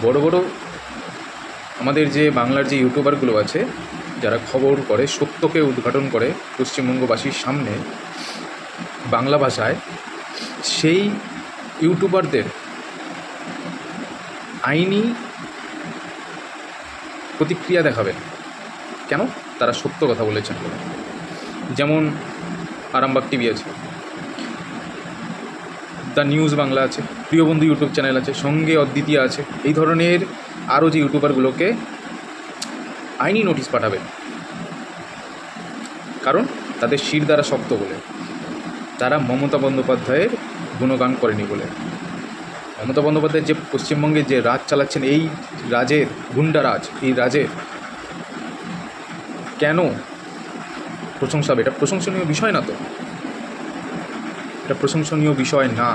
বড় বড় আমাদের যে বাংলার যে ইউটিউবারগুলো আছে, যারা খবর করে, সত্যকে উদ্ঘাটন করে পশ্চিমবঙ্গবাসীর সামনে বাংলা ভাষায়, সেই ইউটিউবারদের আইনি প্রতিক্রিয়া দেখাবেন। কেন? তারা সত্য কথা বলেছেন বলে। যেমন আরামবাগ টিভি আছে, দ্য নিউজ বাংলা আছে, প্রিয়বন্ধু ইউটিউব চ্যানেল আছে, সঙ্গে অদ্বিতীয়া আছে। এই ধরনের আরও যে ইউটিউবারগুলোকে আইনি নোটিশ পাঠাবেন, কারণ তাদের শির দ্বারা শক্ত বলে, তারা মমতা বন্দ্যোপাধ্যায়ের গুণগান করেনি বলে। মমতা বন্দ্যোপাধ্যায় যে পশ্চিমবঙ্গে যে রাজ চালাচ্ছেন, এই রাজের গুন্ডারাজ, এই রাজের কেন প্রশংসা হবে? এটা প্রশংসনীয় বিষয় না তো, এটা প্রশংসনীয় বিষয় না।